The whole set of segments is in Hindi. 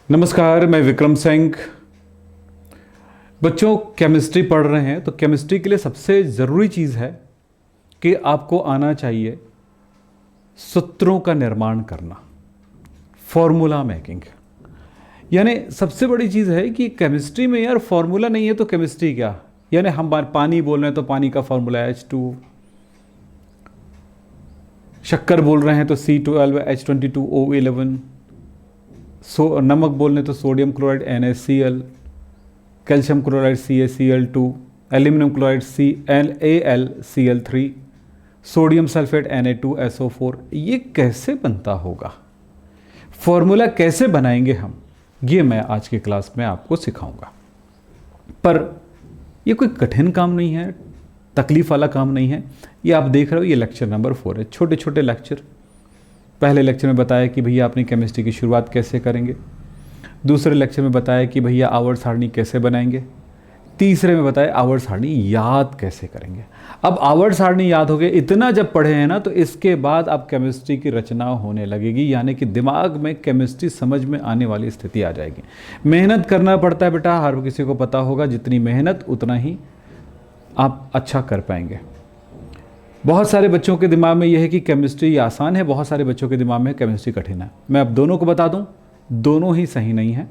नमस्कार, मैं विक्रम सिंह। बच्चों, केमिस्ट्री पढ़ रहे हैं तो केमिस्ट्री के लिए सबसे ज़रूरी चीज़ है कि आपको आना चाहिए सूत्रों का निर्माण करना, फॉर्मूला मेकिंग। यानी सबसे बड़ी चीज़ है कि केमिस्ट्री में यार फॉर्मूला नहीं है तो केमिस्ट्री क्या। यानी हम पानी बोल रहे हैं तो पानी का फॉर्मूला H2, शक्कर बोल रहे हैं तो C12 H22O11, नमक बोलने तो sodium chloride NaCl, calcium chloride CaCl2, aluminium chloride AlCl3, sodium sulphate Na2SO4। ये कैसे बनता होगा, फॉर्मूला कैसे बनाएंगे हम, ये मैं आज की क्लास में आपको सिखाऊंगा। पर ये कोई कठिन काम नहीं है, तकलीफ वाला काम नहीं है। ये आप देख रहे हो, ये लेक्चर नंबर 4 है। छोटे छोटे लेक्चर। पहले लेक्चर में बताया कि भैया अपनी केमिस्ट्री की शुरुआत कैसे करेंगे। दूसरे लेक्चर में बताया कि भैया आवर्त सारणी कैसे बनाएंगे। तीसरे में बताया आवर्त सारणी याद कैसे करेंगे। अब आवर्त सारणी याद हो गए, इतना जब पढ़े हैं ना, तो इसके बाद अब केमिस्ट्री की रचना होने लगेगी। यानी कि दिमाग में केमिस्ट्री समझ में आने वाली स्थिति आ जाएगी। मेहनत करना पड़ता है बेटा, हर किसी को पता होगा। जितनी मेहनत उतना ही आप अच्छा कर पाएंगे। बहुत सारे बच्चों के दिमाग में यह है कि केमिस्ट्री आसान है, बहुत सारे बच्चों के दिमाग में केमिस्ट्री कठिन है। मैं अब दोनों को बता दूं, दोनों ही सही नहीं है।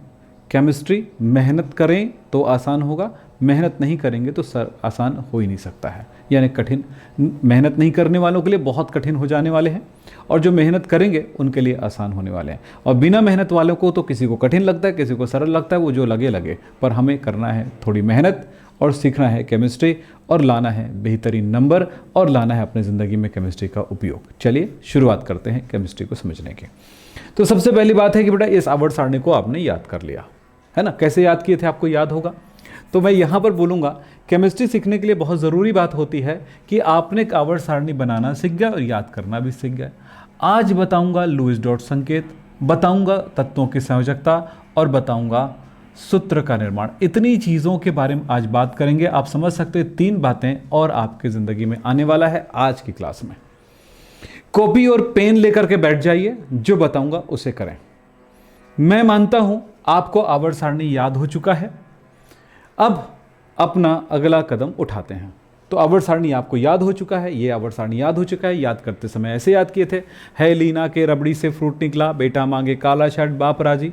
केमिस्ट्री मेहनत करें तो आसान होगा, मेहनत नहीं करेंगे तो आसान हो ही नहीं सकता है। यानी कठिन, मेहनत नहीं करने वालों के लिए बहुत कठिन हो जाने वाले हैं, और जो मेहनत करेंगे उनके लिए आसान होने वाले हैं। और बिना मेहनत वालों को तो किसी को कठिन लगता है, किसी को सरल लगता है, वो जो लगे लगे। पर हमें करना है थोड़ी मेहनत और सीखना है केमिस्ट्री, और लाना है बेहतरीन नंबर, और लाना है अपनी ज़िंदगी में केमिस्ट्री का उपयोग। चलिए शुरुआत करते हैं केमिस्ट्री को समझने की। तो सबसे पहली बात है कि बेटा इस आवर्त सारणी को आपने याद कर लिया है ना। कैसे याद किए थे आपको याद होगा। तो मैं यहाँ पर बोलूँगा, केमिस्ट्री सीखने के लिए बहुत ज़रूरी बात होती है कि आपने एक आवर्त सारणी बनाना सीख गया और याद करना भी सीख गया। आज बताऊँगा लुईस डॉट संकेत, बताऊँगा तत्वों की संयोजकता, और बताऊँगा सूत्र का निर्माण। इतनी चीज़ों के बारे में आज बात करेंगे। आप समझ सकते हैं 3 बातें और आपकी ज़िंदगी में आने वाला है आज की क्लास में। कॉपी और पेन लेकर के बैठ जाइए, जो बताऊंगा उसे करें। मैं मानता हूं आपको आवर्त सारणी याद हो चुका है। अब अपना अगला कदम उठाते हैं। तो आवर्त सारणी आपको याद हो चुका है, ये आवर्त सारणी याद हो चुका है। याद करते समय ऐसे याद किए थे, है लीना के रबड़ी से फ्रूट निकला, बेटा मांगे काला शर्ट बाप राजी,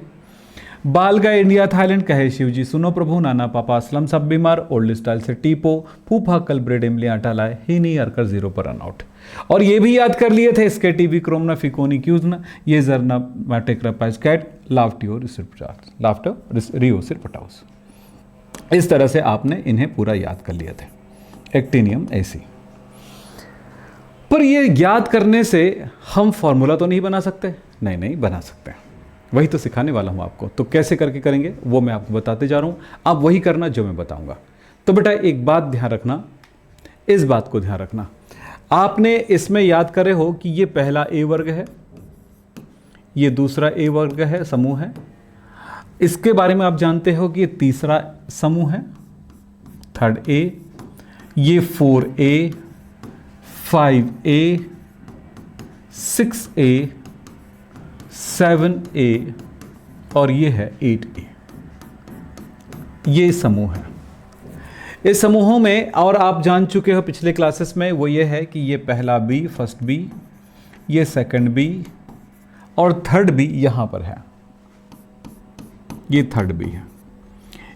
बाल गए इंडिया थाईलैंड, कहे शिवजी सुनो प्रभु, नाना पापा असलम सब बीमार, ओल्ड स्टाइल से टीपो, फूफा कल ब्रेड इमली आटा लाए, ही नहीं अरकर 0 पर रन आउट। और ये भी याद कर लिए थे, इसके टीवी क्रोमना फिकोनी क्यूजना, ये जरना मैटिक रपाइस कैट, लाफ्टियो रियो सिर पटाउस। इस तरह से आपने इन्हें पूरा याद कर लिए थे। एक्टिनियम ऐसी। पर ये याद करने से हम फॉर्मूला तो नहीं बना सकते। नहीं बना सकते, वही तो सिखाने वाला हूं आपको। तो कैसे करके करेंगे वो मैं आपको बताते जा रहा हूं, आप वही करना जो मैं बताऊंगा। तो बेटा एक बात ध्यान रखना, इस बात को ध्यान रखना। आपने इसमें याद करे हो कि ये पहला ए वर्ग है, ये दूसरा ए वर्ग है, समूह है। इसके बारे में आप जानते हो कि ये तीसरा समूह है, थर्ड ए, ये 4A, 5A, 6A, 7A, और ये है 8A। ये समूह है। इस समूहों में, और आप जान चुके हो पिछले क्लासेस में, वो ये है कि ये पहला बी, फर्स्ट बी, ये सेकंड बी, और थर्ड बी यहां पर है, ये थर्ड बी है।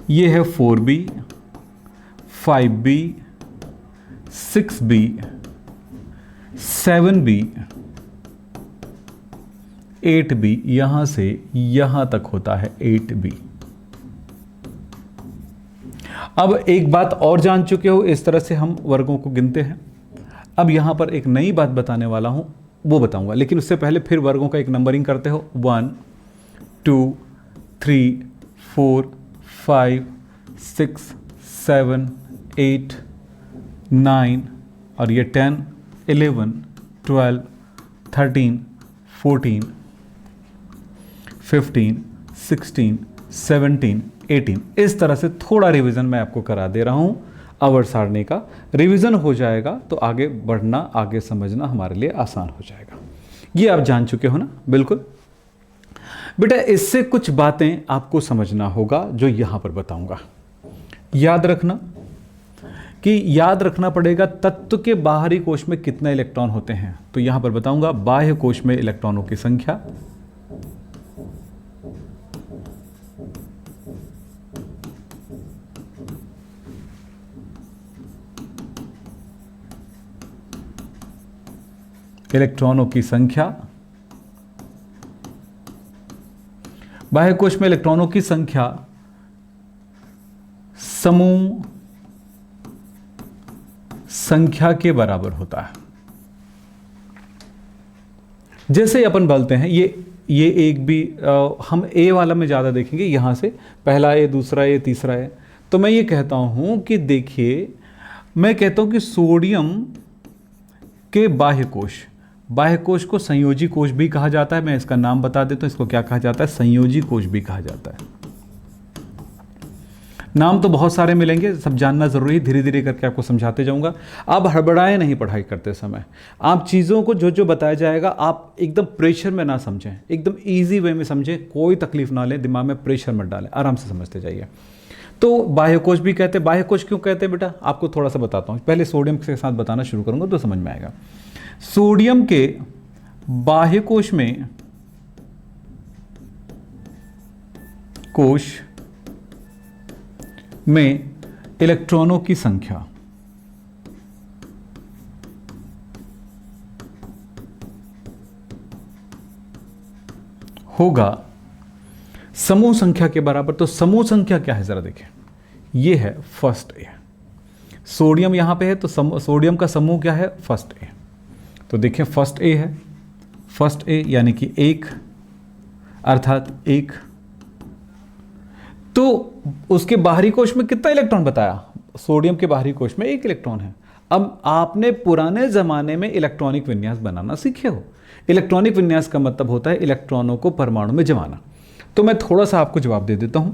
ये है 4B, 5B, 6B, 7B, 8B, यहां से यहां तक होता है 8B। अब एक बात और जान चुके हो, इस तरह से हम वर्गों को गिनते हैं। अब यहां पर एक नई बात बताने वाला हूं, वो बताऊंगा, लेकिन उससे पहले फिर वर्गों का एक नंबरिंग करते हो। 1, 2, 3, 4, 5, 6, 7, 8, 9, और ये 10, 11, 12, 13, 14, 15, 16, 17, 18। इस तरह से थोड़ा रिवीजन मैं आपको करा दे रहा हूं। आवर्त सारणी का रिवीजन हो जाएगा तो आगे बढ़ना, आगे समझना हमारे लिए आसान हो जाएगा। ये आप जान चुके हो ना, बिल्कुल। बेटा इससे कुछ बातें आपको समझना होगा जो यहां पर बताऊंगा। याद रखना कि याद रखना पड़ेगा तत्व के बाहरी कोश में कितने इलेक्ट्रॉन होते हैं। तो यहां पर बताऊंगा बाह्य कोश में इलेक्ट्रॉनों की संख्या, इलेक्ट्रॉनों की संख्या, बाह्य कोश में इलेक्ट्रॉनों की संख्या समूह संख्या के बराबर होता है। जैसे अपन बोलते हैं ये एक भी हम ए वाला में ज़्यादा देखेंगे, यहां से पहला ए, दूसरा ए, तीसरा ए। तो मैं ये कहता हूं कि देखिए, मैं कहता हूं कि सोडियम के बाह्य कोश को संयोजी कोश भी कहा जाता है। मैं इसका नाम बता देता हूं, इसको क्या कहा जाता है, संयोजी कोश भी कहा जाता है। नाम तो बहुत सारे मिलेंगे, सब जानना जरूरी है, धीरे धीरे करके आपको समझाते जाऊंगा। आप हड़बड़ाएं नहीं पढ़ाई करते समय, आप चीज़ों को जो जो बताया जाएगा आप एकदम प्रेशर में ना समझें, एकदम इजी वे में समझें, कोई तकलीफ ना लें, दिमाग में प्रेशर मत डालें, आराम से समझते जाइए। तो बाह्य कोश भी कहते हैं। बाह्य कोश क्यों कहते हैं बेटा, आपको थोड़ा सा बताता हूँ। पहले सोडियम के साथ बताना शुरू करूंगा तो समझ में आएगा। सोडियम के बाह्य कोश में इलेक्ट्रॉनों की संख्या होगा समूह संख्या के बराबर। तो समूह संख्या क्या है जरा देखें, ये है फर्स्ट ए। सोडियम यहां पे है तो सोडियम का समूह क्या है, फर्स्ट ए। तो देखिए फर्स्ट ए है, फर्स्ट ए यानी कि एक, अर्थात एक। तो उसके बाहरी कोश में कितना इलेक्ट्रॉन बताया, सोडियम के बाहरी कोश में एक इलेक्ट्रॉन है। अब आपने पुराने जमाने में इलेक्ट्रॉनिक विन्यास बनाना सीखे हो। इलेक्ट्रॉनिक विन्यास का मतलब होता है इलेक्ट्रॉनों को परमाणु में जमाना। तो मैं थोड़ा सा आपको जवाब दे देता हूं।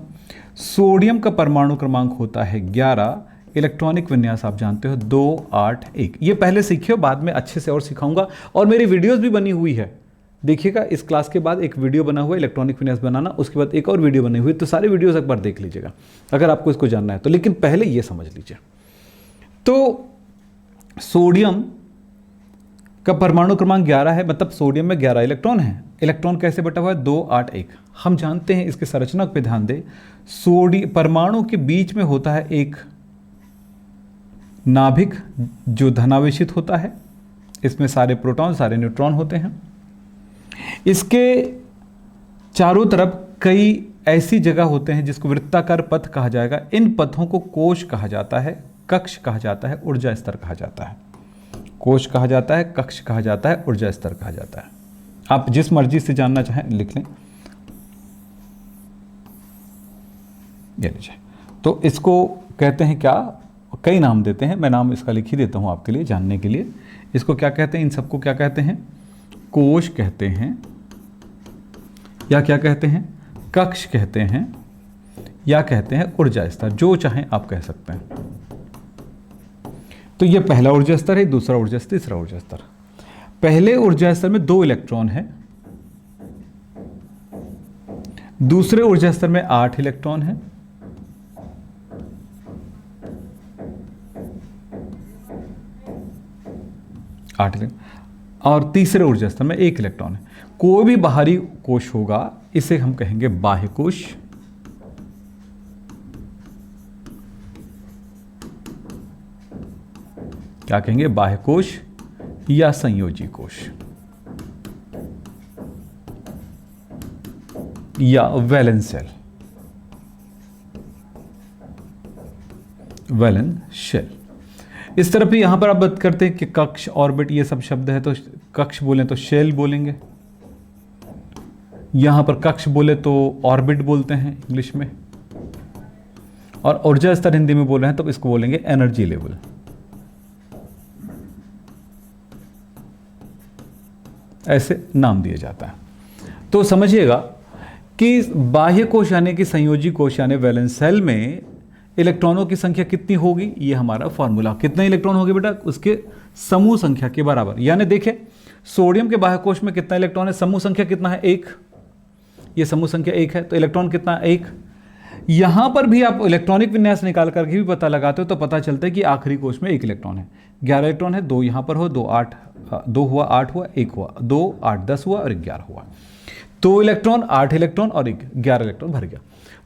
सोडियम का परमाणु क्रमांक होता है 11, इलेक्ट्रॉनिक विन्यास आप जानते हो 2, 8, 1। ये पहले सीखे हो, बाद में अच्छे से और सिखाऊंगा, और मेरी वीडियोस भी बनी हुई है। देखिएगा, इस क्लास के बाद एक वीडियो बना हुआ है इलेक्ट्रॉनिक विन्यास बनाना, उसके बाद एक और वीडियो बनी हुई है। तो सारे वीडियोस एक बार देख लीजिएगा अगर आपको इसको जानना है तो। लेकिन पहले ये समझ लीजिए, तो सोडियम का परमाणु क्रमांक 11 है, मतलब सोडियम में 11 इलेक्ट्रॉन है। इलेक्ट्रॉन कैसे बटा हुआ है, 2, 8, 1। हम जानते हैं, इसके संरचना पे ध्यान दें, परमाणु के बीच में होता है एक नाभिक जो धनावेशित होता है। इसमें सारे प्रोटॉन, सारे न्यूट्रॉन होते हैं। इसके चारों तरफ कई ऐसी जगह होते हैं जिसको वृत्ताकार पथ कहा जाएगा। इन पथों को कोश कहा जाता है, कक्ष कहा जाता है, ऊर्जा स्तर कहा जाता है। कोश कहा जाता है, कक्ष कहा जाता है, ऊर्जा स्तर कहा जाता है। आप जिस मर्जी से जानना चाहें लिख लें। ये लीजिए, तो इसको कहते हैं क्या, कई नाम देते हैं, मैं नाम इसका लिख ही देता हूं आपके लिए जानने के लिए। इसको क्या कहते हैं, इन सबको क्या कहते हैं, कोश कहते हैं, या क्या कहते हैं, कक्ष कहते हैं, या कहते हैं ऊर्जा स्तर, जो चाहें आप कह सकते हैं। तो ये पहला ऊर्जा स्तर है, दूसरा ऊर्जा स्तर, तीसरा ऊर्जा स्तर। पहले ऊर्जा स्तर में 2 इलेक्ट्रॉन है, दूसरे ऊर्जा स्तर में 8 इलेक्ट्रॉन है, और तीसरे ऊर्जा स्तर में 1 इलेक्ट्रॉन है। कोई भी बाहरी कोश होगा इसे हम कहेंगे बाह्य कोश, क्या कहेंगे, बाह्य कोश या संयोजी कोश या वैलेंस शेल, वैलेंस शेल। इस तरफ भी यहां पर आप बात करते हैं कि कक्ष, ऑर्बिट, ये सब शब्द है, तो कक्ष बोलें तो शेल बोलेंगे, यहां पर कक्ष बोले तो ऑर्बिट बोलते हैं इंग्लिश में, और ऊर्जा स्तर हिंदी में बोल रहे हैं तो इसको बोलेंगे एनर्जी लेवल। ऐसे नाम दिया जाता है। तो समझिएगा कि बाह्य कोश यानी कि संयोजी कोश यानी वैलेंस शेल में इलेक्ट्रॉनों की संख्या कितनी होगी, ये हमारा फॉर्मूला। कितने इलेक्ट्रॉन होंगे बेटा, उसके समूह संख्या के बराबर। यानी देखिए सोडियम के बाह्य कोश में कितना इलेक्ट्रॉन है, समूह संख्या कितना है, 1। ये समूह संख्या 1 है, तो इलेक्ट्रॉन कितना 1। यहां पर भी आप इलेक्ट्रॉनिक विन्यास निकाल करके भी पता लगाते हो तो पता चलता है कि आखिरी कोष में 1 इलेक्ट्रॉन है। 11 इलेक्ट्रॉन है, 2 यहां पर हो, 2 8, 2 हुआ, 8 हुआ, 1 हुआ, 2 8 10 हुआ और 11 हुआ। 2 इलेक्ट्रॉन, 8 इलेक्ट्रॉन और 11 इलेक्ट्रॉन भर गया।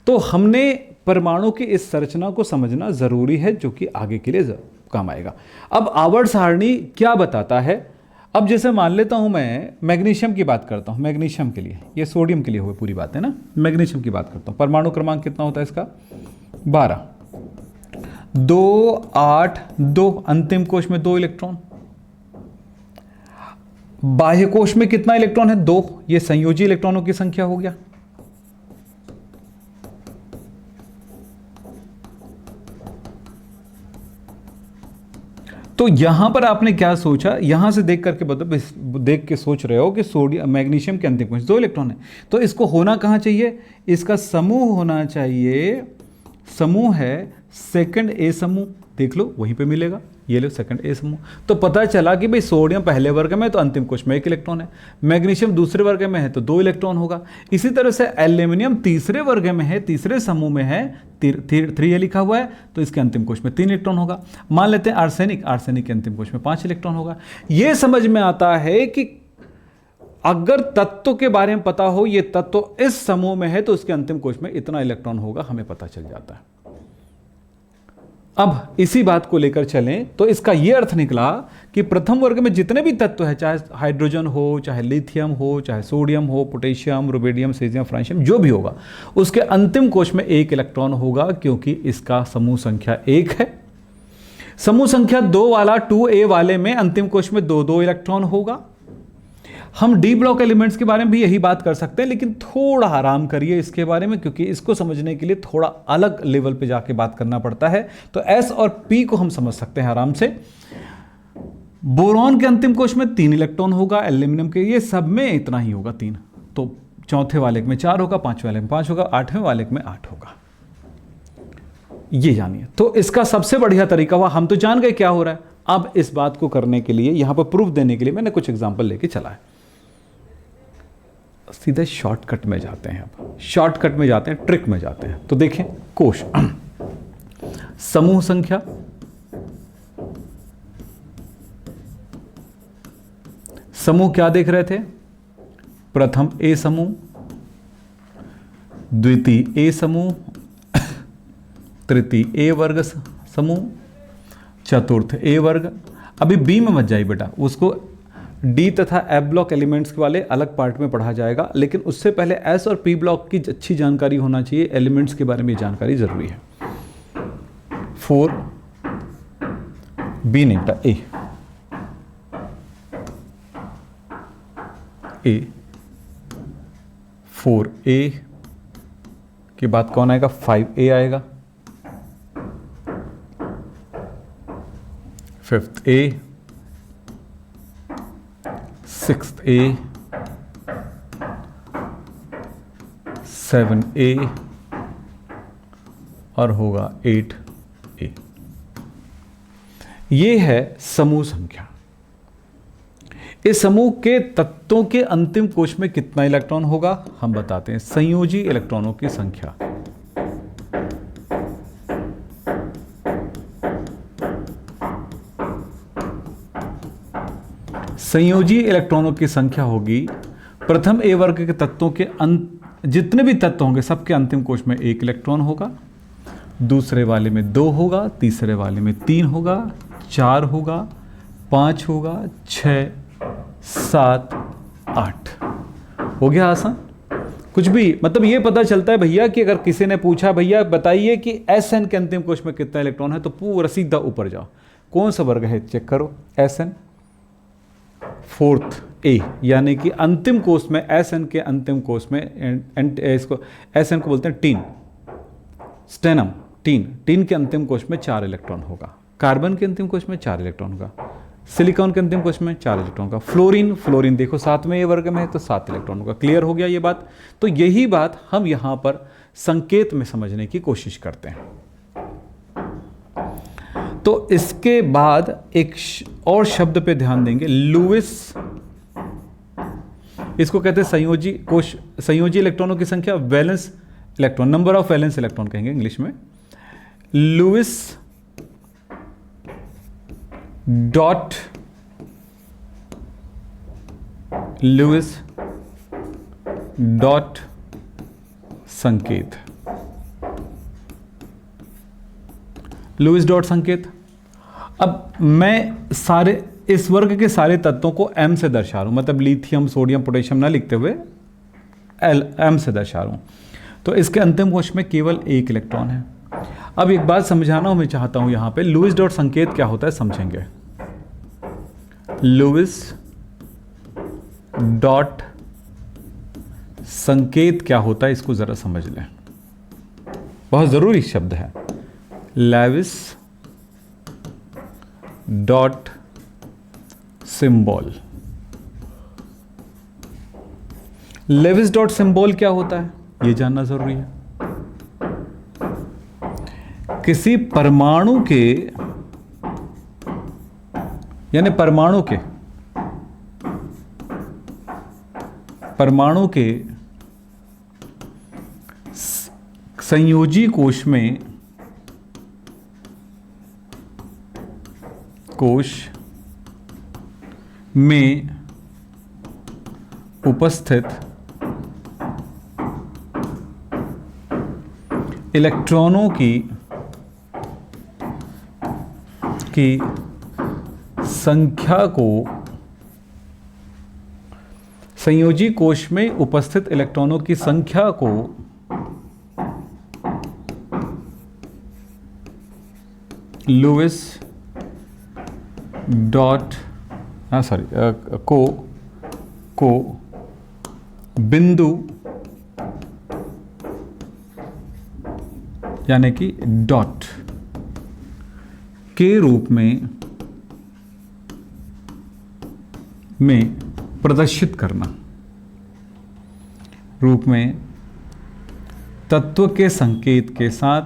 तो हमने परमाणु की इस संरचना को समझना जरूरी है, जो कि आगे के लिए काम आएगा। अब आवर्त सारणी क्या बताता है? अब जैसे मान लेता हूं मैं मैग्नीशियम की बात करता हूं, मैग्नीशियम के लिए, ये सोडियम के लिए हुई पूरी बात है ना, मैग्नीशियम की बात करता हूं। परमाणु क्रमांक कितना होता है इसका? 12, 2 8 2, अंतिम कोश में 2 इलेक्ट्रॉन, बाह्य कोश में कितना इलेक्ट्रॉन है? 2, ये संयोजी इलेक्ट्रॉनों की संख्या हो गया। तो यहां पर आपने क्या सोचा, यहां से देख करके बताओ, देख के सोच रहे हो कि सोडियम मैग्नीशियम के अंतिम कोश 2 इलेक्ट्रॉन है, तो इसको होना कहां चाहिए? इसका समूह होना चाहिए, समूह है सेकंड ए समूह, देख लो वहीं पे मिलेगा, ये लो सेकंड ए समूह। तो पता चला कि भाई सोडियम पहले वर्ग में है तो अंतिम कोश में 1 इलेक्ट्रॉन है, मैग्नीशियम दूसरे वर्ग में है तो 2 इलेक्ट्रॉन होगा। इसी तरह से एल्यूमिनियम तीसरे वर्ग में है, तीसरे समूह में है, 3 लिखा हुआ है तो इसके अंतिम कोश में 3 इलेक्ट्रॉन होगा। मान लेते हैं आर्सेनिक, आर्सेनिक के अंतिम कोश में 5 इलेक्ट्रॉन होगा। यह समझ में आता है कि अगर तत्व के बारे में पता हो, ये तत्व इस समूह में है तो उसके अंतिम कोश में इतना इलेक्ट्रॉन होगा, हमें पता चल जाता है। अब इसी बात को लेकर चलें तो इसका यह अर्थ निकला कि प्रथम वर्ग में जितने भी तत्व है, चाहे हाइड्रोजन हो, चाहे लिथियम हो, चाहे सोडियम हो, पोटेशियम, रुबिडियम, सीजियम, फ्रांशियम, जो भी होगा, उसके अंतिम कोश में 1 इलेक्ट्रॉन होगा, क्योंकि इसका समूह संख्या 1 है। समूह संख्या 2 वाला 2a वाले में अंतिम कोश में 2 इलेक्ट्रॉन होगा। हम डी ब्लॉक एलिमेंट्स के बारे में भी यही बात कर सकते हैं, लेकिन थोड़ा आराम करिए इसके बारे में, क्योंकि इसको समझने के लिए थोड़ा अलग लेवल पे जाके बात करना पड़ता है। तो एस और पी को हम समझ सकते हैं आराम से। बोरॉन के अंतिम कोश में 3 इलेक्ट्रॉन होगा, एल्यूमिनियम के ये सब में इतना ही होगा 3, तो चौथे वाले में 4 होगा, पांचवें वाले में 5 होगा, 8वें वाले में 8 होगा। ये जानिए, तो इसका सबसे बढ़िया तरीका हुआ, हम तो जान गए क्या हो रहा है। अब इस बात को करने के लिए, यहां पर प्रूफ देने के लिए मैंने कुछ एग्जाम्पल लेके चला है। सीधे शॉर्टकट में जाते हैं, अब शॉर्टकट में जाते हैं, ट्रिक में जाते हैं। तो देखें कोश, समूह संख्या, समूह क्या देख रहे थे? प्रथम ए समूह, द्वितीय ए समूह, तृतीय ए वर्ग समूह, चतुर्थ ए वर्ग। अभी बी में मत जाइए बेटा, उसको डी तथा एफ ब्लॉक एलिमेंट्स के वाले अलग पार्ट में पढ़ा जाएगा, लेकिन उससे पहले एस और पी ब्लॉक की अच्छी जानकारी होना चाहिए, एलिमेंट्स के बारे में जानकारी जरूरी है। 4 बी नहीं बेटा, ए 4a के बाद कौन आएगा? 5a आएगा, 5th A, 6th A, 7A और होगा 8A। ये है समूह संख्या। इस समूह के तत्वों के अंतिम कोश में कितना इलेक्ट्रॉन होगा हम बताते हैं। संयोजी इलेक्ट्रॉनों की संख्या, संयोजी इलेक्ट्रॉनों की संख्या होगी, प्रथम ए वर्ग के तत्वों के जितने भी तत्व होंगे सबके अंतिम कोश में 1 इलेक्ट्रॉन होगा, दूसरे वाले में 2 होगा, तीसरे वाले में 3 होगा, 4 होगा, 5 होगा, 6, 7, 8। हो गया आसान। कुछ भी मतलब ये पता चलता है भैया कि अगर किसी ने पूछा भैया बताइए कि एसएन के अंतिम कोश में कितना इलेक्ट्रॉन है, तो पूरा सीधा ऊपर जाओ, कौन सा वर्ग है चेक करो, एसएन 4th ए, यानी कि अंतिम कोश में एसएन के अंतिम कोश में इसको एसएन को बोलते हैं टीन, स्टेनम टीन के अंतिम कोश में 4 इलेक्ट्रॉन होगा, कार्बन के अंतिम कोश में 4 इलेक्ट्रॉन होगा, सिलिकॉन के अंतिम कोश में 4 इलेक्ट्रॉन का, फ्लोरीन देखो 7वें ए वर्ग में है तो 7 इलेक्ट्रॉन होगा। क्लियर हो गया ये बात। तो यही बात हम यहां पर संकेत में समझने की कोशिश करते हैं। तो इसके बाद एक और शब्द पे ध्यान देंगे, लुईस इसको कहते हैं संयोजी कोश, संयोजी इलेक्ट्रॉनों की संख्या, valence electron, number of valence electron कहेंगे इंग्लिश में। लुईस डॉट संकेत, लुईस डॉट संकेत। अब मैं सारे इस वर्ग के सारे तत्वों को m से दर्शा रहा हूं, मतलब लिथियम, सोडियम, पोटेशियम ना लिखते हुए m से दर्शा रहा हूं। तो इसके अंतिम कोश में केवल एक इलेक्ट्रॉन है। अब एक बात समझाना मैं चाहता हूं, यहां पे लुईस डॉट संकेत क्या होता है समझेंगे। लुईस डॉट संकेत क्या होता है इसको जरा समझ लें, बहुत जरूरी शब्द है। Lewis dot symbol, Lewis dot symbol क्या होता है यह जानना जरूरी है। किसी परमाणु के, यानी परमाणु के संयोजी कोश में उपस्थित इलेक्ट्रॉनों की संख्या को, संयोजी कोश में उपस्थित इलेक्ट्रॉनों की संख्या को लुईस डॉट को बिंदु यानी कि डॉट के रूप में प्रदर्शित करना, रूप में तत्व के संकेत के साथ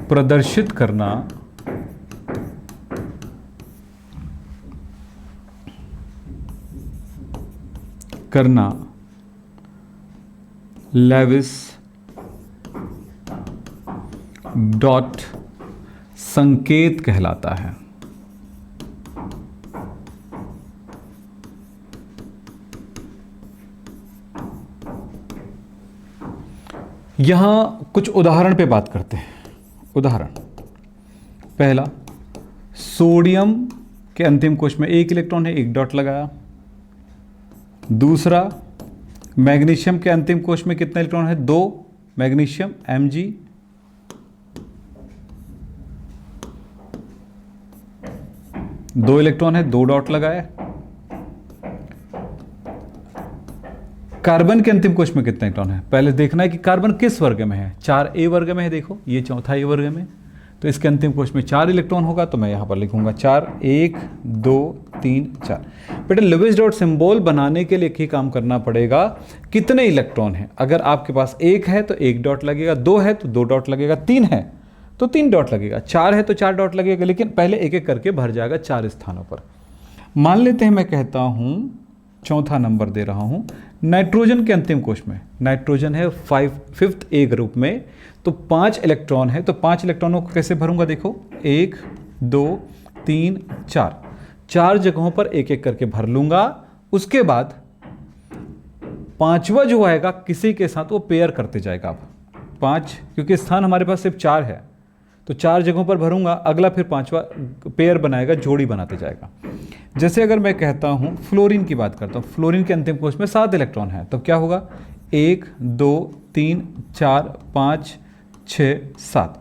प्रदर्शित करना लेविस डॉट संकेत कहलाता है। यहां कुछ उदाहरण पे बात करते हैं। उदाहरण पहला, सोडियम के अंतिम कोश में एक इलेक्ट्रॉन है, एक डॉट लगाया। दूसरा, मैग्नीशियम के अंतिम कोश में कितना इलेक्ट्रॉन है, दो, मैग्नीशियम Mg। दो इलेक्ट्रॉन है, दो डॉट लगाए। कार्बन के अंतिम कोश में कितने इलेक्ट्रॉन है, पहले देखना है कि कार्बन किस वर्ग में है। 4a वर्ग में है, देखो ये चौथा a वर्ग में, तो इसके अंतिम कोश में 4 इलेक्ट्रॉन होगा, तो मैं यहां पर लिखूंगा 4, 1 2 3 4। बेटा लुईस डॉट सिंबल बनाने के लिए एक ही काम करना पड़ेगा, कितने इलेक्ट्रॉन है। अगर आपके पास 1 है तो 1 डॉट लगेगा, 2 है तो 2 डॉट लगेगा, 3 है तो 3 डॉट लगेगा, 4 है तो 4 डॉट लगेगा, लेकिन पहले एक एक करके भर जाएगा 4 स्थानों पर। मान लेते हैं मैं कहता हूं, चौथा नंबर दे रहा हूं, नाइट्रोजन के अंतिम कोश में, नाइट्रोजन है 5th A ग्रुप में, तो 5 इलेक्ट्रॉन है, तो 5 इलेक्ट्रॉनों को कैसे भरूंगा, देखो 1 2 3 4, 4 जगहों पर एक एक करके भर लूंगा। उसके बाद पांचवा जो आएगा किसी के साथ वो पेयर करते जाएगा। अब 5, क्योंकि स्थान हमारे पास सिर्फ 4 है, तो 4 जगहों पर भरूंगा, अगला फिर पांचवा पेयर बनाएगा, जोड़ी बनाते जाएगा। जैसे अगर मैं कहता हूं, फ्लोरीन की बात करता हूं, फ्लोरीन के अंतिम कोश में 7 इलेक्ट्रॉन है, तो क्या होगा, 1 2 3 4 5 6 7।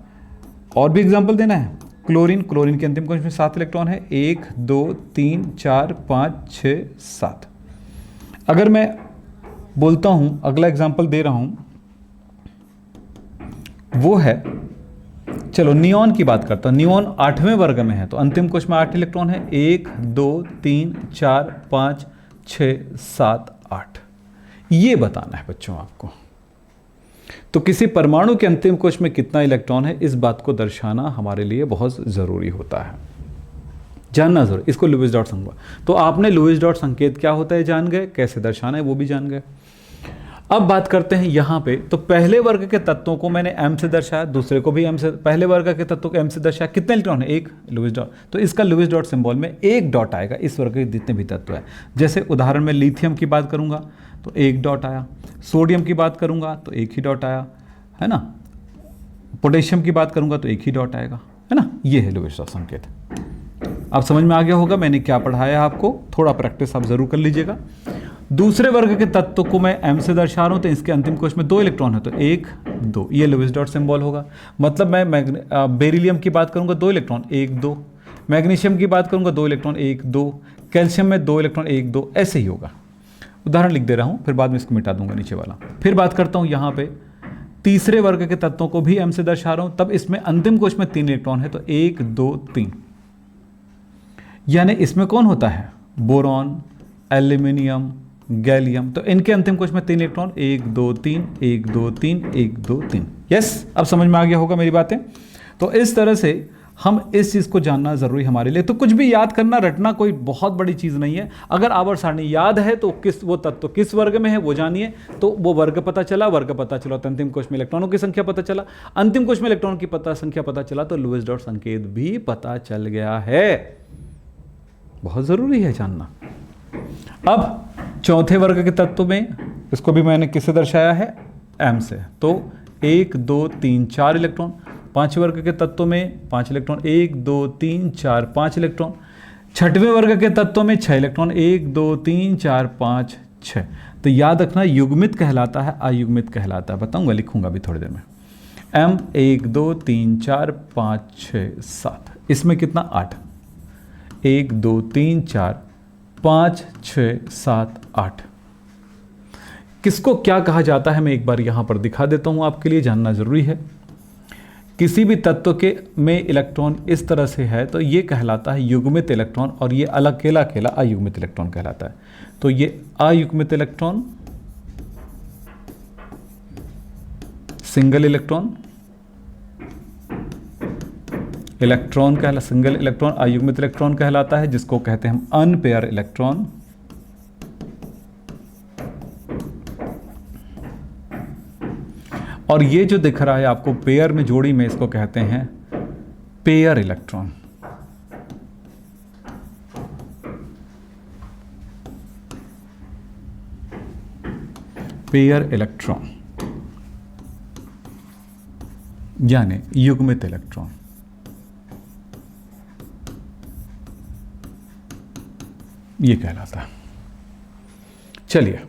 और भी एग्जाम्पल देना है। क्लोरीन के अंतिम कोश में 7 इलेक्ट्रॉन है, 1 2 3 4 5 6 7। अगर मैं बोलता हूं, अगला एग्जाम्पल दे रहा हूं, वो है, चलो नियॉन की बात करता हूं। नियॉन 8वें वर्ग में है, तो अंतिम कोश में 8 इलेक्ट्रॉन है, 1 2 3 4 5 6 7 8। ये बताना है बच्चों आपको। तो किसी परमाणु के अंतिम कोश में कितना इलेक्ट्रॉन है, इस बात को दर्शाना हमारे लिए बहुत ज़रूरी होता है, जानना जरूर। इसको लुईस डॉट संकेत। तो आपने लुईस डॉट संकेत क्या होता है जान गए, कैसे दर्शाना है वो भी जान गए। अब बात करते हैं यहाँ पे, तो पहले वर्ग के तत्वों को मैंने m से दर्शाया, दूसरे को भी m से, पहले वर्ग के तत्वों को m से दर्शाया, कितने इलेक्ट्रॉन है, एक लुईस डॉट। तो इसका लुईस डॉट सिंबल में एक डॉट आएगा इस वर्ग के जितने भी तत्व है। जैसे उदाहरण में लिथियम की बात करूंगा तो एक डॉट आया, सोडियम की बात करूंगा तो एक ही डॉट आया, है ना, पोटेशियम की बात करूंगा तो एक ही डॉट आएगा, है ना। ये है लुईस डॉट संकेत। अब समझ में आ गया होगा मैंने क्या पढ़ाया आपको, थोड़ा प्रैक्टिस आप जरूर कर लीजिएगा। दूसरे वर्ग के तत्व को मैं m से दर्शा रहा हूं, तो इसके अंतिम कोश में 2 इलेक्ट्रॉन है, तो 1 2, ये लुईस डॉट सिंबल होगा। मतलब मैं बेरिलियम की बात करूंगा 2 इलेक्ट्रॉन 1 2, मैग्नीशियम की बात करूंगा 2 इलेक्ट्रॉन 1 2, कैल्शियम में 2 इलेक्ट्रॉन 1 2, ऐसे ही होगा। उदाहरण लिख दे रहा हूं, फिर बाद में इसको मिटा दूंगा नीचे वाला। फिर बात करता हूं यहाँ पे तीसरे वर्ग के तत्वों को भी m से दर्शा रहा हूं, तब इसमें अंतिम कोश में 3 इलेक्ट्रॉन है, तो 1 2 3, यानी इसमें कौन होता है, बोरॉन, एल्यूमिनियम, गैलियम। तो इनके अंतिम कोश में 3 इलेक्ट्रॉन, 1 2 3 1 2 3 1 2 3। यस, अब समझ में आ गया होगा मेरी बातें। तो इस तरह से हम इस चीज़ को जानना ज़रूरी हमारे लिए। तो कुछ भी याद करना रटना कोई बहुत बड़ी चीज़ नहीं है। अगर आवर्त सारणी याद है तो किस वो तत्व किस वर्ग में है वो जानिए, तो वो वर्ग पता चला, वर्ग पता चला तो अंतिम कोश में इलेक्ट्रॉनों की संख्या पता चला, अंतिम कोश में इलेक्ट्रॉन की संख्या पता चला तो लुईस डॉट संकेत भी पता चल गया है। बहुत ज़रूरी है जानना। अब चौथे वर्ग के तत्व में, इसको भी मैंने किससे दर्शाया है, m से, तो 1 2 3 4 इलेक्ट्रॉन। पांचवें वर्ग के तत्व में 5 इलेक्ट्रॉन, 1 2 3 4 5 इलेक्ट्रॉन। छठवें वर्ग के तत्व में 6 इलेक्ट्रॉन, 1 2 3 4 5 6। तो याद रखना युग्मित कहलाता है, अयुग्मित कहलाता है, बताऊंगा, लिखूंगा भी थोड़ी देर में। m 1 2 3 4 5 6 7, इसमें कितना 8, 1 2 3 4 5 6 7 8। किसको क्या कहा जाता है मैं एक बार यहां पर दिखा देता हूं, आपके लिए जानना जरूरी है। किसी भी तत्व के में इलेक्ट्रॉन इस तरह से है तो ये कहलाता है युग्मित इलेक्ट्रॉन, और ये अलग अकेला अकेला अयुग्मित इलेक्ट्रॉन कहलाता है। तो ये अयुग्मित electron, single electron, single electron अयुग्मित इलेक्ट्रॉन कहलाता है, जिसको कहते हैं हम अनपेयर इलेक्ट्रॉन। और ये जो दिख रहा है आपको पेयर में जोड़ी में, इसको कहते हैं पेयर इलेक्ट्रॉन। पेयर इलेक्ट्रॉन यानी युग्मित इलेक्ट्रॉन। ये कहलाता है। चलिए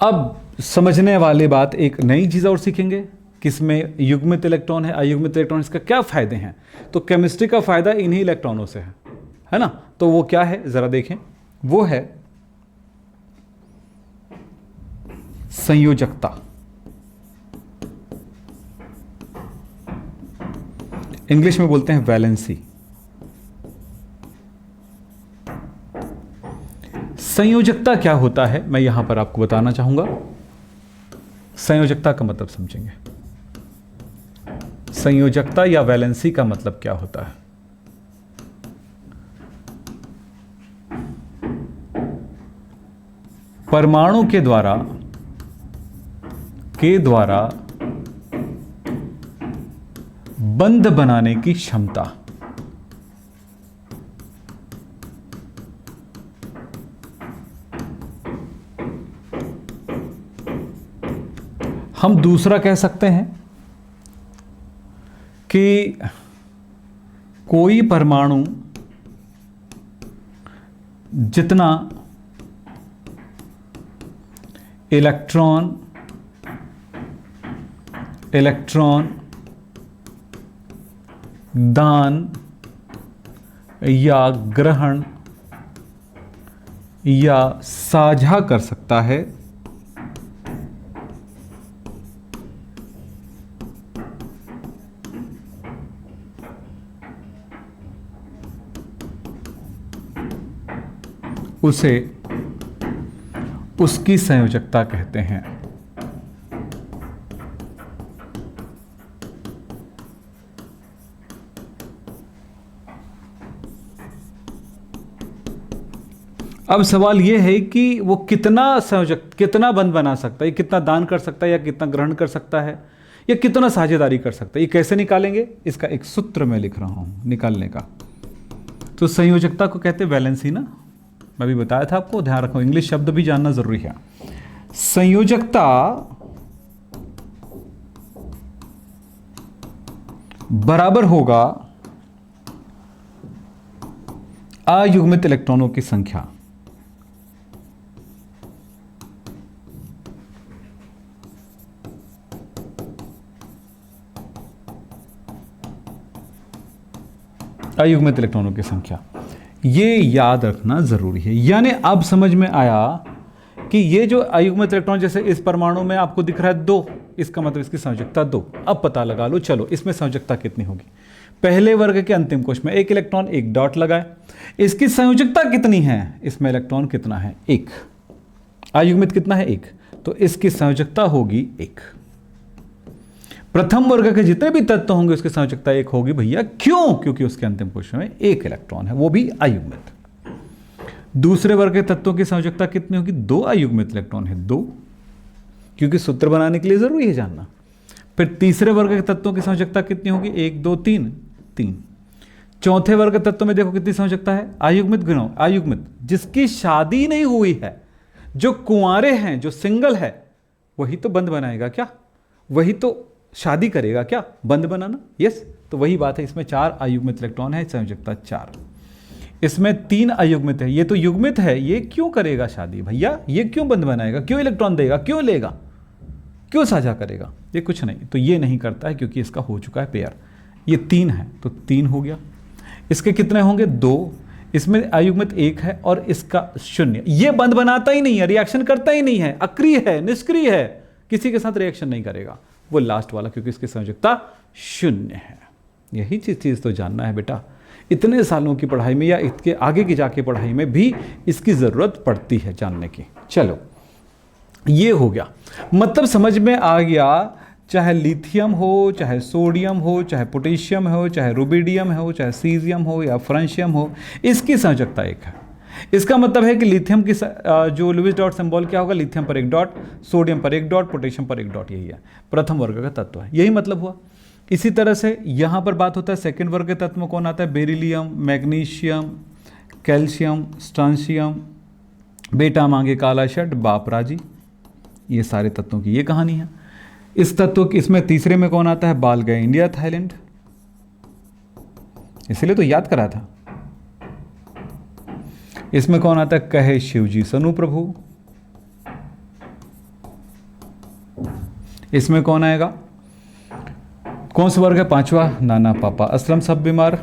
अब समझने वाली बात, एक नई चीज़ और सीखेंगे, किसमें युग्मित इलेक्ट्रॉन है, अयुग्मित इलेक्ट्रॉन, इसका क्या फ़ायदे हैं। तो केमिस्ट्री का फ़ायदा इन्हीं इलेक्ट्रॉनों से है ना। तो वो क्या है ज़रा देखें, वो है संयोजकता। इंग्लिश में बोलते हैं वैलेंसी। संयोजकता क्या होता है मैं यहां पर आपको बताना चाहूंगा। संयोजकता का मतलब समझेंगे। संयोजकता या वैलेंसी का मतलब क्या होता है। परमाणु के द्वारा बंध बनाने की क्षमता। हम दूसरा कह सकते हैं कि कोई परमाणु जितना इलेक्ट्रॉन दान या ग्रहण या साझा कर सकता है, उसे उसकी संयोजकता कहते हैं। अब सवाल ये है कि वो कितना संयोजक, कितना बंध बना सकता है, कितना दान कर सकता है या कितना ग्रहण कर सकता है या कितना साझेदारी कर सकता है। ये कैसे निकालेंगे, इसका एक सूत्र मैं लिख रहा हूं निकालने का। तो संयोजकता को कहते हैं वैलेंसी ना, मैं भी बताया था आपको, ध्यान रखो इंग्लिश शब्द भी जानना जरूरी है। संयोजकता बराबर होगा अयुग्मित इलेक्ट्रॉनों की संख्या। अयुग्मित इलेक्ट्रॉनों की संख्या, ये याद रखना जरूरी है। यानी अब समझ में आया कि ये जो अयुग्मित इलेक्ट्रॉन, जैसे इस परमाणु में आपको दिख रहा है 2, इसका मतलब इसकी संयोजकता 2। अब पता लगा लो, चलो इसमें संयोजकता कितनी होगी। पहले वर्ग के अंतिम कोश में 1 इलेक्ट्रॉन 1 डॉट लगाए, इसकी संयोजकता कितनी है, इसमें इलेक्ट्रॉन कितना है 1, अयुग्मित कितना है 1, तो इसकी संयोजकता होगी 1। प्रथम वर्ग के जितने भी तत्व होंगे उसकी संयोजकता 1 होगी भैया, क्यों, क्योंकि उसके अंतिम कोश में 1 इलेक्ट्रॉन है, वो भी अयुग्मित। दूसरे वर्ग के तत्वों की संयोजकता कितनी होगी, 2 अयुग्मित इलेक्ट्रॉन है 2, क्योंकि सूत्र बनाने के लिए जरूरी है जानना। फिर तीसरे वर्ग के तत्वों की संयोजकता कितनी होगी, 1 2 3 3। चौथे वर्ग के तत्व में देखो कितनी संयोजकता है, अयुग्मित गिनो, अयुग्मित जिसकी शादी नहीं हुई है, जो कुंवारे हैं, जो सिंगल है, वही तो बंध बनाएगा क्या, वही तो शादी करेगा क्या, बंध बनाना। यस, तो वही बात है, इसमें 4 अयुग्मित इलेक्ट्रॉन है, संयोजकता 4। इसमें 3 अयुग्मित है, ये तो युग्मित है, ये क्यों करेगा शादी भैया, ये क्यों बंध बनाएगा, क्यों इलेक्ट्रॉन देगा, क्यों लेगा, क्यों साझा करेगा, ये कुछ नहीं, तो ये नहीं करता है क्योंकि इसका हो चुका है पेयर। ये 3 है तो 3 हो गया। इसके कितने होंगे 2, इसमें अयुग्मित 1 है और इसका 0। ये बंध बनाता ही नहीं है, रिएक्शन करता ही नहीं है, अक्रिय है, निष्क्रिय है, किसी के साथ रिएक्शन नहीं करेगा, वो लास्ट वाला, क्योंकि इसकी संयोजकता 0 है। यही चीज तो जानना है बेटा, इतने सालों की पढ़ाई में या इसके आगे की जाके पढ़ाई में भी इसकी जरूरत पड़ती है जानने की। चलो ये हो गया, मतलब समझ में आ गया, चाहे लिथियम हो, चाहे सोडियम हो, चाहे पोटेशियम हो, चाहे रुबिडियम हो, चाहे सीजियम हो या फ्रांशियम हो, इसकी संयोजकता 1 है। इसका मतलब है कि लिथियम की जो लुईस डॉट सिंबल क्या होगा, लिथियम पर 1 डॉट, सोडियम पर 1 डॉट, पोटेशियम पर 1 डॉट, यही है प्रथम वर्ग का तत्व है, यही मतलब हुआ। इसी तरह से यहां पर बात होता है सेकंड वर्ग के तत्व में कौन आता है, बेरिलियम, मैग्नीशियम, कैल्शियम, स्ट्रांशियम, बेटा मांगे काला शट, बाप राजी, ये सारे तत्वों की ये कहानी है। इस तत्व की, इसमें तीसरे में कौन आता है, बाल गए इंडिया थाईलैंड, इसीलिए तो याद करा था। इसमें कौन आता है, कहे शिवजी सनु प्रभु। इसमें कौन आएगा, कौन सा वर्ग है, 5वां, नाना पापा असलम सब बीमार।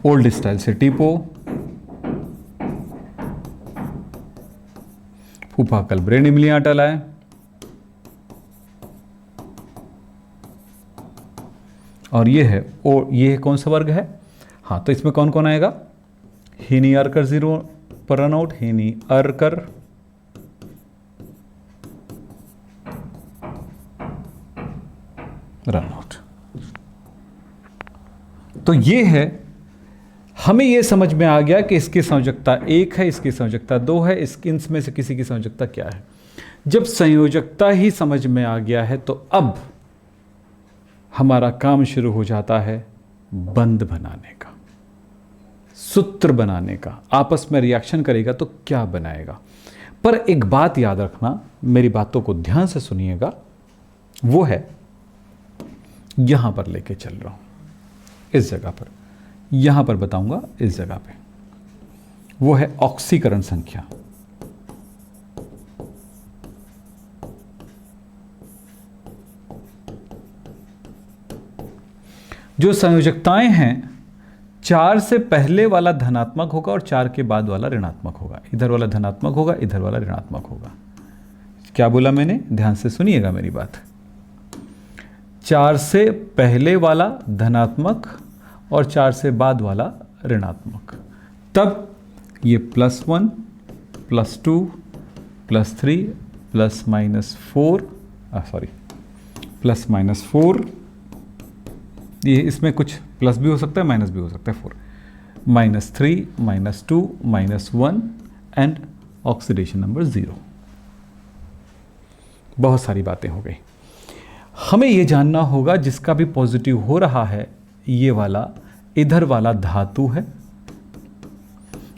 ओल्ड स्टाइल से टीपो, फूफा कल ब्रेन इमलियां टलाए, और ये है, और ये कौन सा वर्ग है, हाँ, तो इसमें कौन कौन आएगा, हीनी अर्कर 0 पर रन आउट, हीनी अर्कर, रन आउट। तो ये है, हमें ये समझ में आ गया कि इसकी संयोजकता 1 है, इसकी संयोजकता 2 है, इनमें से किसी की संयोजकता क्या है। जब संयोजकता ही समझ में आ गया है तो अब हमारा काम शुरू हो जाता है बंध बनाने का, सूत्र बनाने का, आपस में रिएक्शन करेगा तो क्या बनाएगा। पर एक बात याद रखना, मेरी बातों को ध्यान से सुनिएगा, वो है यहां पर लेके चल रहा हूं, इस जगह पर, यहां पर बताऊंगा इस जगह पे, वो है ऑक्सीकरण संख्या। जो संयोजकताएं हैं, 4 से पहले वाला धनात्मक होगा और 4 के बाद वाला ऋणात्मक होगा, इधर वाला धनात्मक होगा, इधर वाला ऋणात्मक होगा। क्या बोला मैंने, ध्यान से सुनिएगा मेरी बात। 4 से पहले वाला धनात्मक और 4 से बाद वाला ऋणात्मक, तब ये +1 +2 +3 ±4, ये इसमें कुछ प्लस भी हो सकता है, माइनस भी हो सकता है 4, -3, -2, -1 एंड ऑक्सीडेशन नंबर 0। बहुत सारी बातें हो गई। हमें ये जानना होगा जिसका भी पॉजिटिव हो रहा है ये वाला, इधर वाला धातु है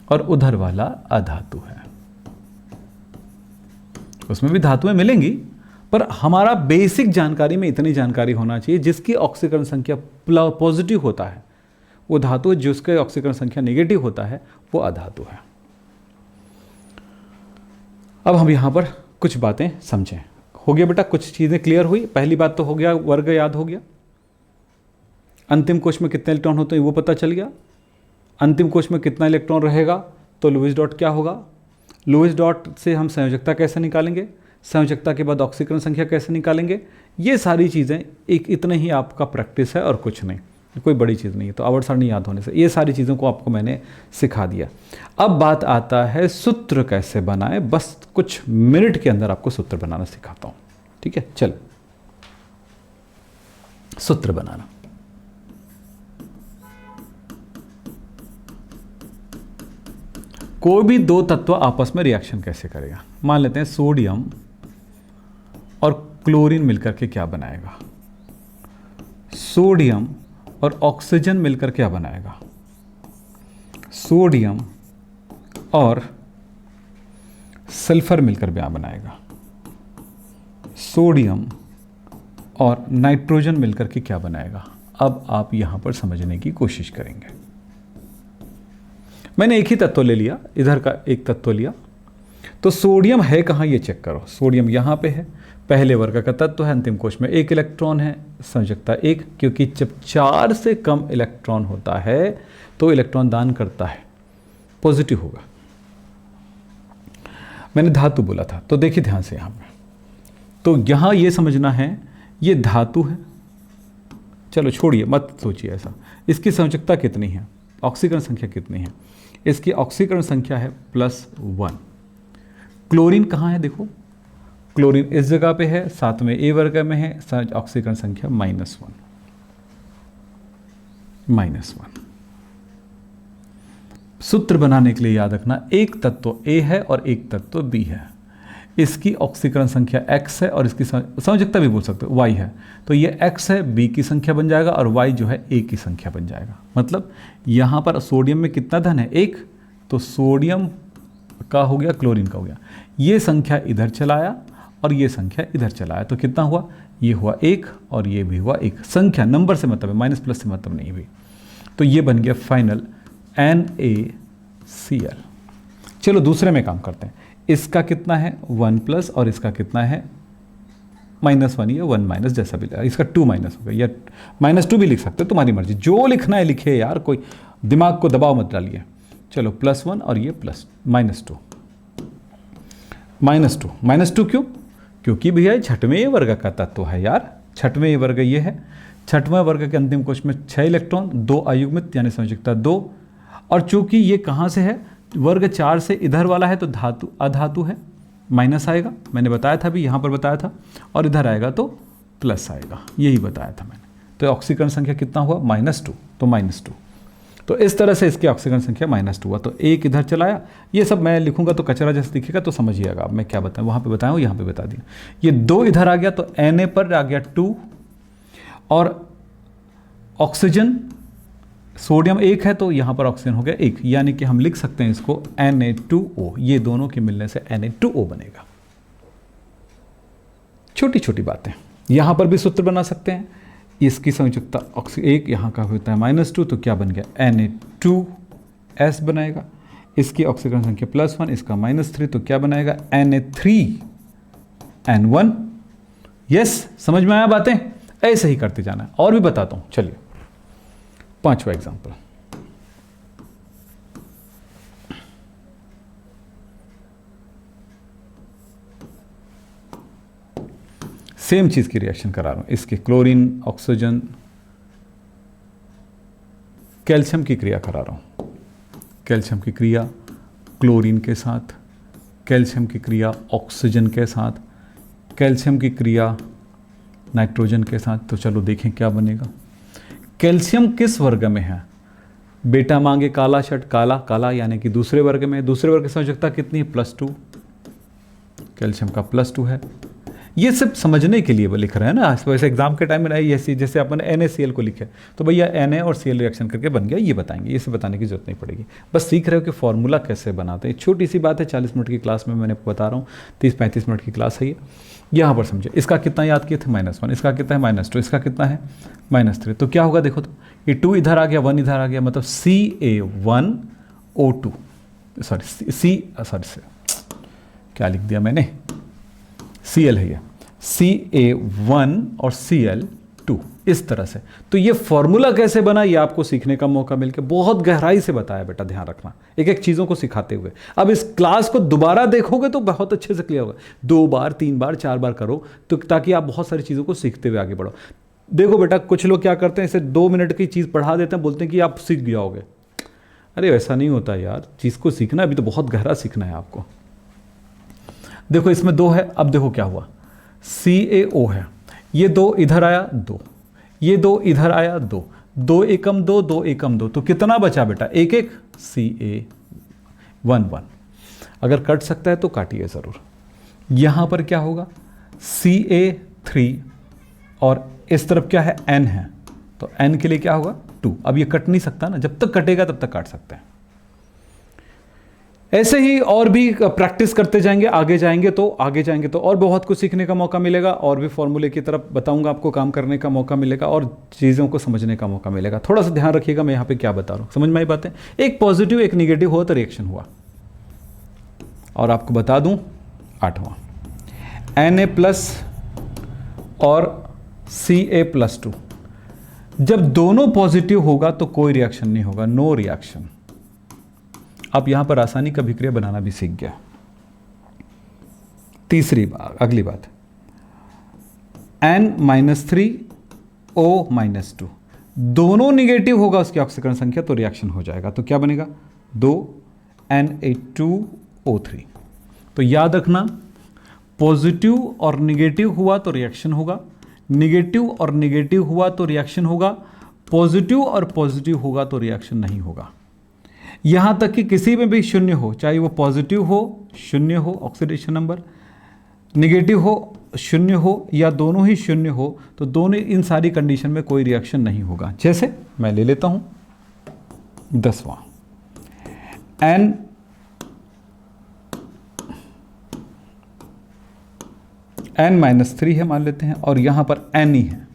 और उधर वाला अधातु है। उसमें भी धातुएं मिलेंगी, पर हमारा बेसिक जानकारी में इतनी जानकारी होना चाहिए जिसकी ऑक्सीकरण संख्या पॉजिटिव होता है वो धातु है, जिसका ऑक्सीकरण संख्या नेगेटिव होता है वो अधातु है। अब हम यहां पर कुछ बातें समझें। हो गया बेटा, कुछ चीजें क्लियर हुई। पहली बात तो हो गया, वर्ग याद हो गया। अंतिम कोश में कितने इलेक्ट्रॉन होते हैं वो पता चल गया। अंतिम कोश में कितना इलेक्ट्रॉन रहेगा तो लुईस डॉट क्या होगा। लुईस डॉट से हम संयोजकता कैसे निकालेंगे, संयोजकता के बाद ऑक्सीकरण संख्या कैसे निकालेंगे, ये सारी चीज़ें एक इतने ही आपका प्रैक्टिस है और कुछ नहीं, कोई बड़ी चीज़ नहीं है। तो आवर्त सारणी याद होने से ये सारी चीज़ों को आपको मैंने सिखा दिया। अब बात आता है सूत्र कैसे बनाए। बस कुछ मिनट के अंदर आपको सूत्र बनाना सिखाता हूँ, ठीक है। चल, सूत्र बनाना। कोई भी दो तत्व आपस में रिएक्शन कैसे करेगा। मान लेते हैं सोडियम और क्लोरीन मिलकर के क्या बनाएगा, सोडियम और ऑक्सीजन मिलकर क्या बनाएगा, सोडियम और सल्फर मिलकर क्या बनाएगा, सोडियम और नाइट्रोजन मिलकर के क्या बनाएगा। अब आप यहां पर समझने की कोशिश करेंगे। मैंने एक ही तत्व ले लिया, इधर का एक तत्व लिया, तो सोडियम है कहाँ ये चेक करो। सोडियम यहाँ पे है, पहले वर्ग का तत्व है, अंतिम कोश में 1 इलेक्ट्रॉन है, संयोजकता 1, क्योंकि जब 4 से कम इलेक्ट्रॉन होता है तो इलेक्ट्रॉन दान करता है, पॉजिटिव होगा। मैंने धातु बोला था, तो देखिए ध्यान से यहाँ पे, तो यहाँ ये समझना है ये धातु है। चलो छोड़िए, मत सोचिए ऐसा। इसकी संयोजकता कितनी है, ऑक्सीकरण संख्या कितनी है, इसकी ऑक्सीकरण संख्या है +1। क्लोरीन कहाँ है, देखो क्लोरीन इस जगह पे है, साथ में ए वर्ग में है, ऑक्सीकरण संख्या -1। सूत्र बनाने के लिए याद रखना, एक तत्व ए है और एक तत्व बी है, इसकी ऑक्सीकरण संख्या x है और इसकी संयोजकता भी बोल सकते हो y है, तो ये x है, b की संख्या बन जाएगा और y जो है a की संख्या बन जाएगा। मतलब यहाँ पर सोडियम में कितना धन है, 1, तो सोडियम का हो गया, क्लोरीन का हो गया, ये संख्या इधर चलाया और ये संख्या इधर चलाया, तो कितना हुआ, ये हुआ 1 और ये भी हुआ 1। संख्या नंबर से मतलब है, माइनस प्लस से मतलब नहीं भी। तो ये बन गया फाइनल NaCl। चलो दूसरे में काम करते हैं। इसका कितना है 1+ और इसका कितना है -1 या 1- जैसा भी लगा, इसका 2- हो गया, या -2 भी लिख सकते हो, तुम्हारी मर्जी, जो लिखना है लिखे यार, कोई दिमाग को दबाव मत डालिए। चलो +1 और ये -2 क्यों, क्योंकि भैया छठवें वर्ग का तत्व है यार, छठवें वर्ग ये है। छठवें वर्ग के अंतिम कोश में 6 इलेक्ट्रॉन, 2 अयुग्मित यानी संयोजकता 2, और चूंकि ये कहाँ से है, वर्ग 4 से इधर वाला है, तो धातु अधातु है, माइनस आएगा, मैंने बताया था भी, यहाँ पर बताया था, और इधर आएगा तो प्लस आएगा, यही बताया था मैंने। तो ऑक्सीकरण संख्या कितना हुआ, -2, तो -2। तो इस तरह से इसकी ऑक्सीकरण संख्या -2 हुआ, तो एक इधर चलाया। ये सब मैं लिखूंगा तो कचरा जैसे दिखेगा, तो समझिएगा अब मैं क्या बताऊँ, वहाँ पे बताया हूँ, यहाँ पे बता दिया। ये 2 इधर आ गया तो Na पर आ गया 2, और ऑक्सीजन, सोडियम 1 है तो यहाँ पर ऑक्सीजन हो गया 1, यानी कि हम लिख सकते हैं इसको Na2O। ये दोनों के मिलने से Na2O बनेगा। छोटी छोटी बातें, यहाँ पर भी सूत्र बना सकते हैं। इसकी संयोजकता 1 यहाँ का होता है -2, तो क्या बन गया Na2S बनेगा। इसकी ऑक्सीकरण संख्या +1, इसका -3, तो क्या बनाएगा Na3N1। यस, समझ में आया बातें, ऐसे ही करते जाना है। और भी बताता हूँ, चलिए 5वां एग्जाम्पल। सेम चीज की रिएक्शन करा रहा हूं, इसके क्लोरीन, ऑक्सीजन, कैल्शियम की क्रिया करा रहा हूं। कैल्शियम की क्रिया क्लोरीन के साथ, कैल्शियम की क्रिया ऑक्सीजन के साथ, कैल्शियम की क्रिया नाइट्रोजन के साथ। तो चलो देखें क्या बनेगा। कैल्शियम किस वर्ग में है, बेटा मांगे काला शर्ट, काला काला यानी कि दूसरे वर्ग में, दूसरे वर्ग की संयोजकता कितनी है, +2, कैल्शियम का +2 है। ये सब समझने के लिए वो लिख रहे हैं ना, वैसे एग्जाम के टाइम में ये जैसे अपन NaCl को लिखे तो भैया Na और Cl रिएक्शन करके बन गया, ये बताएंगे, ये सब बताने की जरूरत नहीं पड़ेगी, बस सीख रहे हो कि फॉर्मूला कैसे बनाते हैं। छोटी सी बात है, 40 मिनट की क्लास में मैंने बता रहा हूँ, 30-35 मिनट की क्लास है ये। यहाँ पर समझे, इसका कितना याद किए थे, -1, इसका कितना है -2, इसका कितना है -3, तो क्या होगा देखो, तो ये 2 इधर आ गया, 1 इधर आ गया, मतलब Ca1O2, सॉरी क्या लिख दिया मैंने, Cl है ये, Ca1 और Cl2, इस तरह से। तो ये फॉर्मूला कैसे बना, ये आपको सीखने का मौका मिल के, बहुत गहराई से बताया बेटा, ध्यान रखना एक एक चीज़ों को सिखाते हुए। अब इस क्लास को दोबारा देखोगे तो बहुत अच्छे से क्लियर होगा, 2 बार 3 बार 4 बार करो, तो ताकि आप बहुत सारी चीज़ों को सीखते हुए आगे बढ़ो। देखो बेटा, कुछ लोग क्या करते हैं, इसे 2 मिनट की चीज़ पढ़ा देते हैं, बोलते हैं कि आप सीख जाओगे। अरे वैसा नहीं होता यार, चीज़ को सीखना अभी तो बहुत गहरा सीखना है आपको। देखो इसमें 2 है, अब देखो क्या हुआ, CaO है, ये 2 इधर आया 2, ये 2 इधर आया 2, 2 एकम 2, 2 एकम 2, तो कितना बचा बेटा, 1 1, Ca1 1। अगर कट सकता है तो काटिए ज़रूर। यहाँ पर क्या होगा, Ca3, और इस तरफ क्या है, N है, तो N के लिए क्या होगा 2। अब ये कट नहीं सकता ना, जब तक कटेगा तब तक काट सकते हैं। ऐसे ही और भी प्रैक्टिस करते जाएंगे, आगे जाएंगे तो और बहुत कुछ सीखने का मौका मिलेगा, और भी फॉर्मूले की तरफ बताऊंगा, आपको काम करने का मौका मिलेगा और चीज़ों को समझने का मौका मिलेगा। थोड़ा सा ध्यान रखिएगा मैं यहाँ पे क्या बता रहा हूँ, समझ में आई बातें। एक पॉजिटिव एक निगेटिव हुआ तो रिएक्शन हुआ, और आपको बता दूँ 8वां Na+ और Ca+2, जब दोनों पॉजिटिव होगा तो कोई रिएक्शन नहीं होगा, नो रिएक्शन। आप यहां पर रासायनिक अभिक्रिया बनाना भी सीख गया। तीसरी बात, अगली बात, N-3O-2, दोनों निगेटिव होगा उसकी ऑक्सीकरण संख्या तो रिएक्शन हो जाएगा, तो क्या बनेगा 2 Na2O3। तो याद रखना, पॉजिटिव और निगेटिव हुआ तो रिएक्शन होगा, निगेटिव और निगेटिव हुआ तो रिएक्शन होगा, पॉजिटिव और पॉजिटिव होगा तो रिएक्शन नहीं होगा। यहां तक कि किसी में भी 0 हो, चाहे वो पॉजिटिव हो 0 हो ऑक्सीडेशन नंबर, निगेटिव हो 0 हो, या दोनों ही 0 हो, तो दोनों इन सारी कंडीशन में कोई रिएक्शन नहीं होगा। जैसे मैं ले लेता हूं 10वां N-3 है मान लेते हैं, और यहां पर N ही है,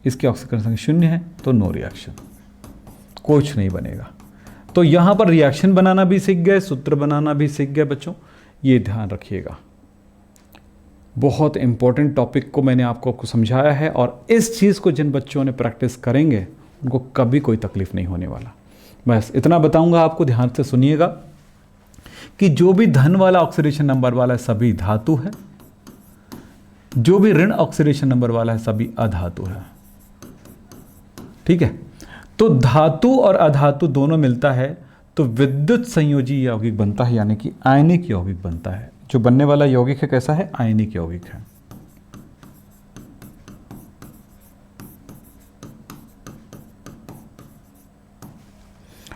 इसकी ऑक्सीकरण संख्या 0 है, तो नो रिएक्शन, कुछ नहीं बनेगा। तो यहां पर रिएक्शन बनाना भी सीख गए, सूत्र बनाना भी सीख गए बच्चों, ये ध्यान रखिएगा। बहुत इंपॉर्टेंट टॉपिक को मैंने आपको समझाया है, और इस चीज़ को जिन बच्चों ने प्रैक्टिस करेंगे उनको कभी कोई तकलीफ नहीं होने वाला। बस इतना बताऊंगा आपको, ध्यान से सुनिएगा कि जो भी धन वाला ऑक्सीडेशन नंबर वाला है सभी धातु है, जो भी ऋण ऑक्सीडेशन नंबर वाला है सभी अधातु है। ठीक है, तो धातु और अधातु दोनों मिलता है तो विद्युत संयोजी यौगिक बनता है, यानी कि आयनिक यौगिक बनता है। जो बनने वाला यौगिक है कैसा है, आयनिक यौगिक है।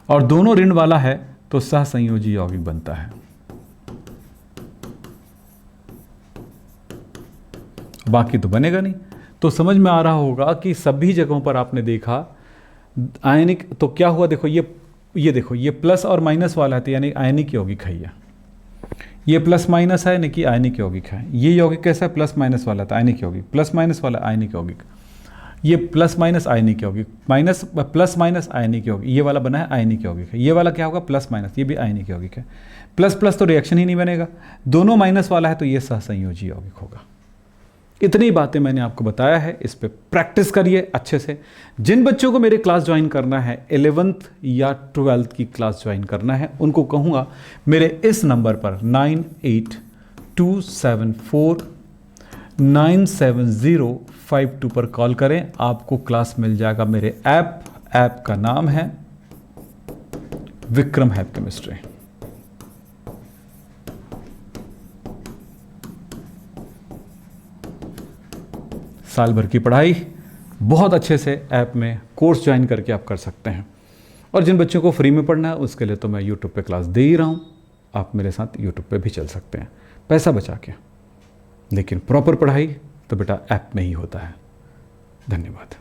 और दोनों ऋण वाला है तो सहसंयोजी यौगिक बनता है। बाकी तो बनेगा नहीं। तो समझ में आ रहा होगा कि सभी जगहों पर आपने देखा आयनिक, तो क्या हुआ देखो, ये देखो, ये प्लस और माइनस वाला है, तो यानी आयनिक यौगिक है। ये प्लस माइनस है, यानी कि आयनिक यौगिक है। ये यौगिक कैसा है, प्लस माइनस वाला था, आयनिक यौगिक, प्लस माइनस वाला आयनिक यौगिक, ये प्लस माइनस आयनिक यौगिक, माइनस प्लस माइनस आयनिक यौगिक, ये वाला बना है आयनिक यौगिक है। ये वाला क्या होगा, प्लस माइनस, ये भी आयनिक यौगिक है। प्लस प्लस तो रिएक्शन ही नहीं बनेगा, दोनों माइनस वाला है तो ये सहसंयोजी यौगिक होगा। इतनी बातें मैंने आपको बताया है, इस पे प्रैक्टिस करिए अच्छे से। जिन बच्चों को मेरे क्लास ज्वाइन करना है, 11th या 12th की क्लास ज्वाइन करना है, उनको कहूँगा मेरे इस नंबर पर 9827497052 पर कॉल करें, आपको क्लास मिल जाएगा मेरे ऐप का नाम है विक्रम हैप केमिस्ट्री। साल भर की पढ़ाई बहुत अच्छे से ऐप में कोर्स ज्वाइन करके आप कर सकते हैं। और जिन बच्चों को फ्री में पढ़ना है उसके लिए तो मैं यूट्यूब पे क्लास दे ही रहा हूँ, आप मेरे साथ यूट्यूब पे भी चल सकते हैं पैसा बचा के। लेकिन प्रॉपर पढ़ाई तो बेटा ऐप में ही होता है। धन्यवाद।